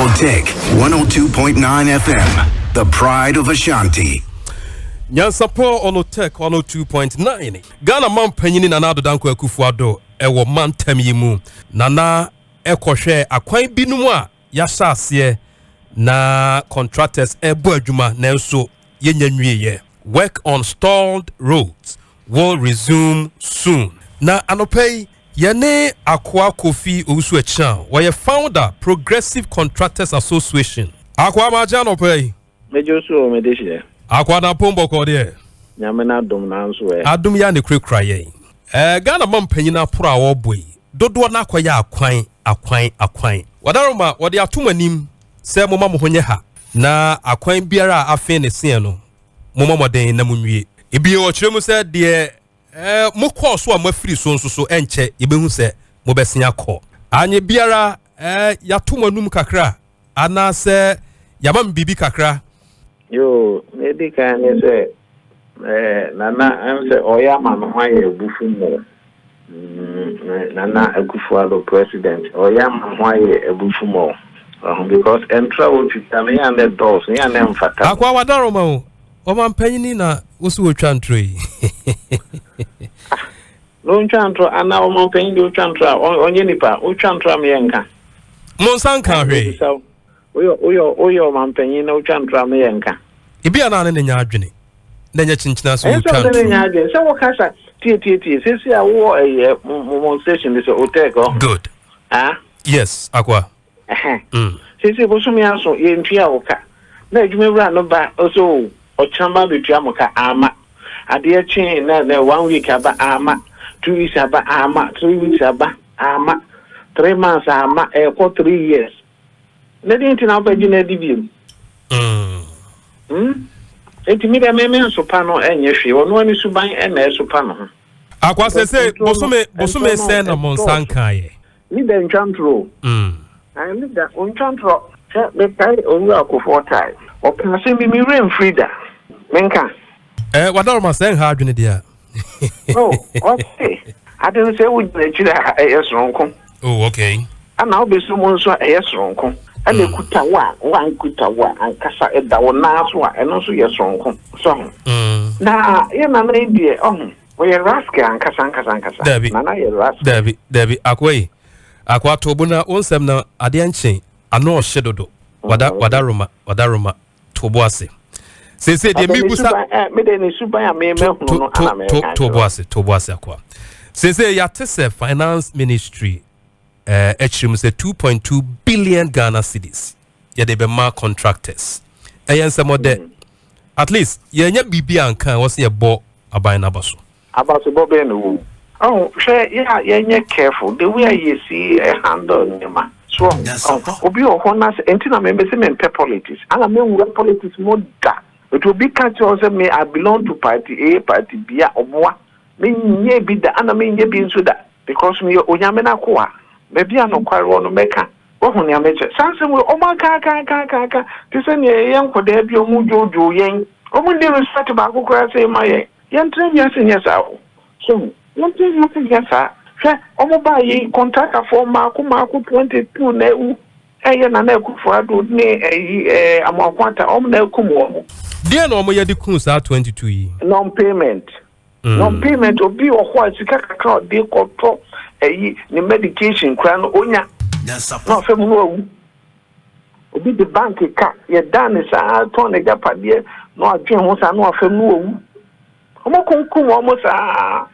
Voltaic 102.9 FM, the pride of Ashanti. Nyansapo Olotek 102.9. Ghana man penyini na nado danko Akufo-Addo ewo man temimu. Nana ekwohwe akwan binum a yasase na contractors ebo adwuma nanso yenyanwie. Work on stalled roads will resume soon. Na anopei yene Akoa Kofi Owusu Achiaw, where founder Progressive Contractors Association. Akoa majano pay. Mejosu medeshe. Akoa na pombo kode. Nyamena dum na nso e. Adum ya ne krekra ye. Ghana man panyina pro a wo boy. Dodo na akwaya akwan. Wadaroma wode atomanim se moma mo honye ha. Na akwan biara afen ne se no. Moma moden na munwie. Ebi wo kyeremu se de mo call so amafiri so nso so enche yebehu se mo besia call. Anye biara ya tomanum kakra ana se yamam bibi kakra. Yo, medical ne se nana am se oya ma no hwan ye bufu mo. Nana Akufo-Addo president oya ma hwan ye bufu mo. Because entra wo titame ya ne dos ya ne mfata. Akwa wadaroma o. O man panyini na osu otwantre. No ntwantro ana o man panyini otwantra onye nipa otwantra me yenka. Monsanka hwe. Oyo man panyini na otwantra me yenka. Ibi ana ne nya adwene. Na nya chinchina so otwantra. Enya nya adwene. Se wo kasa tie sesi a wo mo station this oteko. Good. Ah? Yes, Akwa. Sesi bo sumi aso ye ntwa wo ka. Na adwuma wura no ba oso ochamba betua muka ama ade achi na 1 week aba ama 2 weeks aba ama 3 weeks aba ama 3 months ama for 3 years na dey ntina obaji na dibium enti mi da me so pa no enye hwe ono ani suban na so pa no Akwa sese bosume se na monsanka ye mi da ntwantro I mi da ntwantro me kai onu akofo tai o pense mi rain frida menka wadaroma sen ha adwene dia oh okay I didn't say we chira esronko oh okay ana obesu mo nso esronko ana kutawa kutawa ankasa edawo na so a eno so yesronko so na ye na na die we Rascal ankasa na ye Rascal David akwa tobo na onsem na ade anchen ano hyedodo wadaroma tobo ase sese de mibusa me de ni suban ya me hunu no ana me tobo ase akwa sese ya tese finance ministry echrim se 2.2 billion Ghana cedis ya de be ma contractors ensemo de at least ye nya bibia ankan wo se ye bo aban na baso bo be no share ya nya careful the way you see handle nyama so obi o hona entina me say me politics ana me wura politics more da it will be catch also me I belong to party A party B oboa me nye bi da ana me nye bi nso da because me onyame na ko a me bia no kware no meka wo hu nya meche sanse we o ma ka ti se ne yen ko da bi o mu jojo yen o mu dey respect ba ko kra say ma yen yen train ya se nya sa so yen train ya se nya sa omo ba yi contract for Marco 22 na u na Akufo-Addo ni amakwanta omo na ekumo dia na omo ye di kun sa 22 yi non payment obi ohwo asika kakra de koto ni medication kra no onya no fe mu no obi the bank ka ye dan sa ton na japade no adwen ho sa no afa mu owu omo kunkum omo sa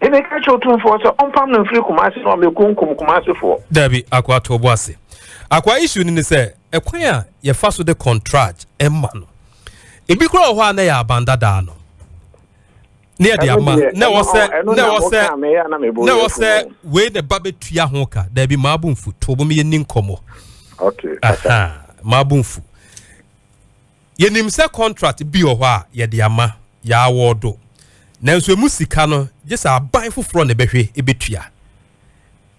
ebe ka chotun for so ompam na free kumasi no me kunkum kumasi for dabi akwa tobo ase akwa issue ni se ekwan a ye fa so de contract emma no ebi kura ho na ya abandada no ne de ama na wo se we the babetua ho ka dabi mabumfu tobo me ni nkomo okay mabumfu ye nim se contract bi ho a ye de ama ya awodo nanso emu sika no gesa aban foforo ne behwe ebetua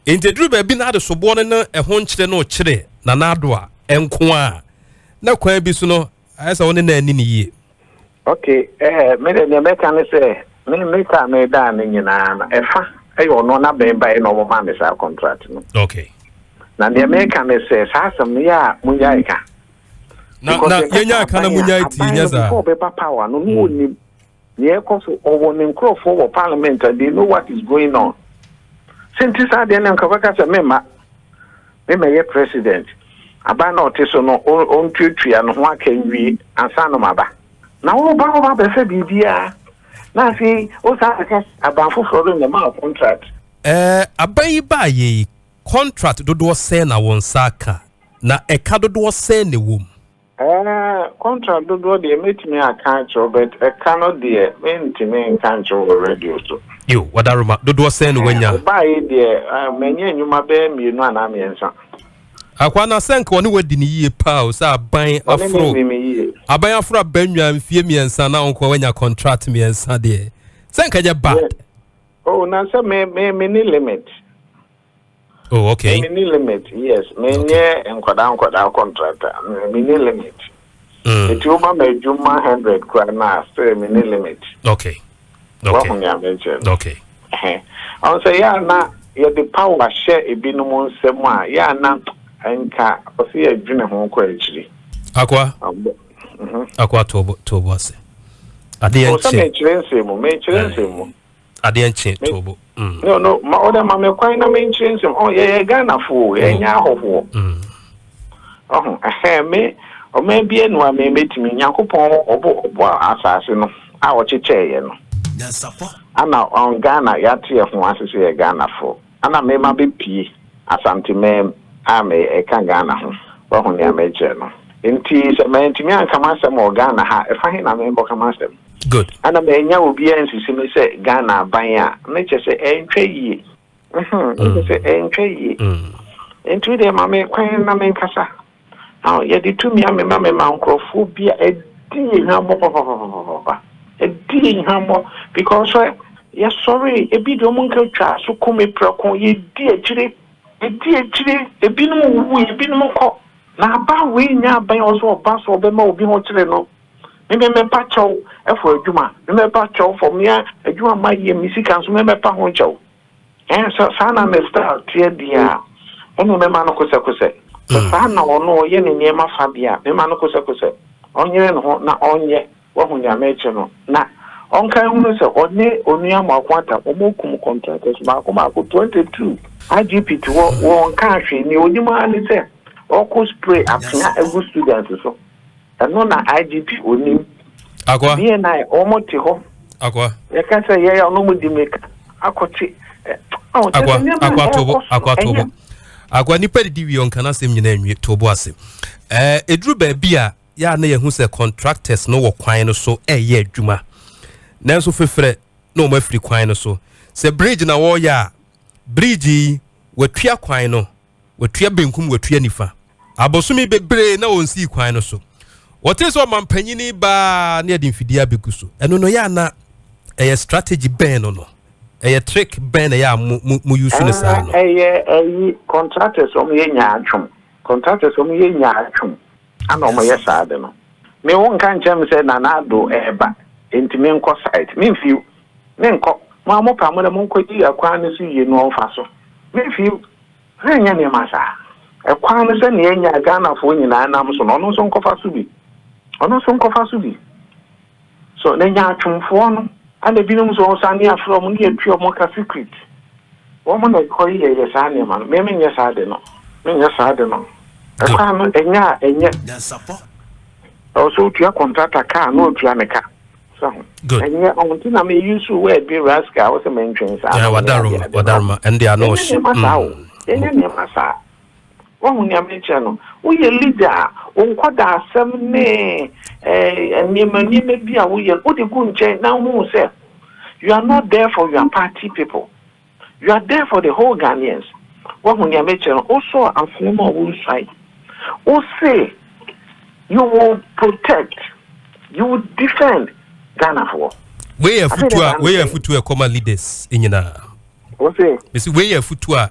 entedru ba bi na de sobo ne na ehon nkire no kire na nado a enko a na kwan bi so no ayesa woni na ani ne yie okay me de meka ne se me meka me da ne nyina na efa ayo no na ben ba no mo ma me sa contract no okay na the American says asam ya munyaka na yenya kana munyai ti nyaza before be power no no ni the cause of one crop for parliament and they know what is going on since I didn't kawaka say me president aba na oteso no on tutua no ho akanwi ansa no maba na wo ba be fe bibia na fi o sa ka abanfo foro no ma contract abai ba ye contract dodo se na won saka na eka dodo se ne wom contract dodo de metimi aka cho but eka no de mentimi kan cho radio so yo wadaruma dodo se ne wanya ba ye de menye nyuma be mienu ana miensa akwa na senka woni wadi ni yie pa o sa aban afro banwa mfie miensa na onko wanya contract miensa de senka je bad oh na say me ni limit oh okay me ni limit yes me nye enkwada contract me ni limit it over me juma 100 kwa na say me ni limit okay okay on say ya na ya the power share ebinum nsem a ya na enka osi adwene ho kwa achiri akwa tobo ase ade enche me chirense mu ade enche tobo no ma order ma me kwan na me chirense oh ye Ghana fo ye nya ahofo me o me bie no me metimi Yakopon obo asase no a o cheche no ana on Ghana ya tie ho asese ye Ghana fo ana me ma be pie asante me ame e kan Ghana ho wa ho ne ameche no enti se me ntimi anka masem o Ghana ha e fa hin na me bo ka masem good ana me nya obi ansisi me se Ghana ban a me che se entwe yi se entwe yi enti de ma me kwan na me nkasa ye di tumi ame ma me mankrofobia e di hamo e di hamo because ya sorry e bi do mun ka twa so kome prako ye di ejire ebinum wu ebinum ko na ba we nya ban oso ba so be ma obi ho kire no me pa chow e for adwuma me pa chow for me adwuma ma ye misika so me pa ho chow so sana me start tie dia ono me ma no kose sana ono ye ne nyema fa bia me ma no kose onye no na onye wo hu nya meche no na onka hunu se onua makwata omokum contractors ma ko 22 IGP to one country ni onyima ni se oko spray apia egu students so no na IGP onim akwa bi na omote ho akwa ya ka se ye ya no mudi make akoti akwa nipa di wi onka na sem nyina anwie tobo ase edru ba bia ya na ye hu se contractors no wo kwan no so ye adwuma nanso fefre no ma free kwan no so se bridge na wo ya bridge watua kwan no watua benkum watua nifa abosumi bebre na onsi kwan no so wote so mampanyini ba na yedi mfidia beguso eno no ya na strategy ben no trick ben ya mu use ne sa no contractors ye nya atwum ana o ye sa de no me won kan chem se na do eba ntimi nko site me fiu me nko mo amopa mo de mo nko yi akwa ne so yi no onfa so me fiu nya ne masa ekwa ne se ne nya Ghana fo nyina nam so no no so nkofa so bi so ne nya atwumfo no ana binum so sani afro mo ne atwa mo ka secret wo mo na ko yi ye sa ne ma me nya sa de no ekwa no enya also to your contractor car no to me car so good and yeah on tina me use word be Rascal was a mention yeah wadaruma and they are no any masa one nya mention no we leader on kwada asem ne nyemani bia we ye o de go nche na hu say you are not there for your party people, you are there for the whole Ghanaians. One nya mention also am from our side o say you will protect, you will defend Ghana for. Where futu common leaders in yana. What's it? This where futu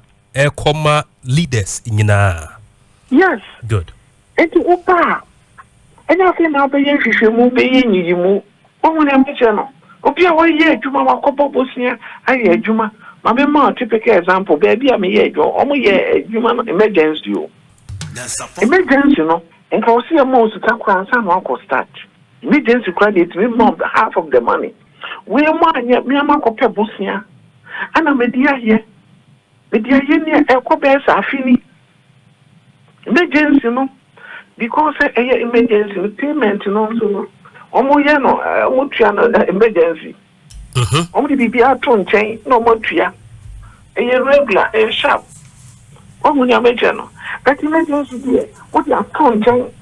common leaders in yana. Yes. Good. Eti opa. Enya fe na be yen hwehwe mu be yen yiyi mu. Ohun na me che no. Obi a wo ye adwuma wa kobo bosia aye adwuma. My mema typical example baby am here jo omo ye human emergency o. Emergency no and can see a most takwa and some start. Emergency credit me more half of the money. We man yet me am ko pe busia. Ana media here. Media here near e ko be sa fini. Emergency no because emergency payment no so no. Omo ye no omo tua no emergency. Omo di bibia to nchen no omo tua. Regular sharp. Omo nya meje no. But emergency there what you to nchen.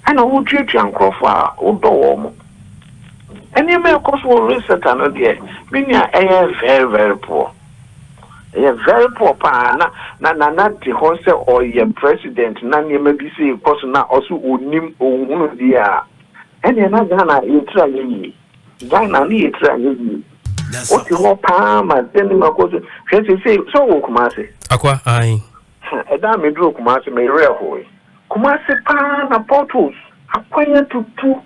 Ana wo tua nkrofo a wo do wo mo. Any me cause for research no there. Meaning very very poor. Very poor pa na the horse or your president na nyema bi say cause na also onim ohunu dia ene na Ghana etra yi Ghana ni etra yi o ti ho pa ma den ma ko say so wo Kumasi Akoa ai e da me dro Kumasi me re ho Kumasi pa na portals akwanya tutu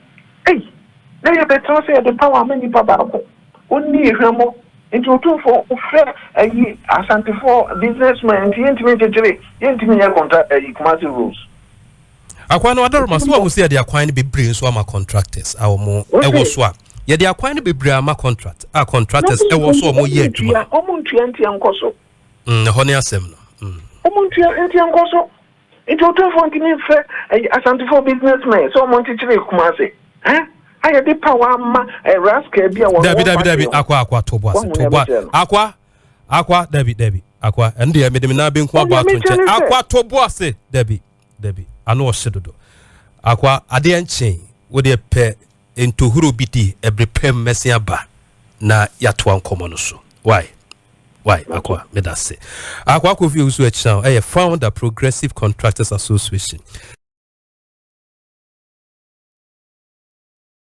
na ya better say the power many baba ko oni ehwemo into two for fair asante for businessmen yentimi ya contract Kumasi rules Akoa no adaro maso wa musi ya dia kwan be brain so ama contractors awomo ewo so a ye dia kwan be bra ama contractors ewo so omo ye adwuma omuntu enti ankoso ho ne asem no omuntu enti ankoso into two for ntimi fair asante for businessmen so omuntu chire Kumasi I the power ma Rascal be a David Akoa tobo Akoa David Akoa and the me na be nko about Akoa tobo ase David ano osedodo Akoa ade enchen wo de pe into huru biti every pem mesia ba na yato ankomo no so why Akoa me da say Akoa Kofi Owusu Achiaw founder Progressive Contractors Association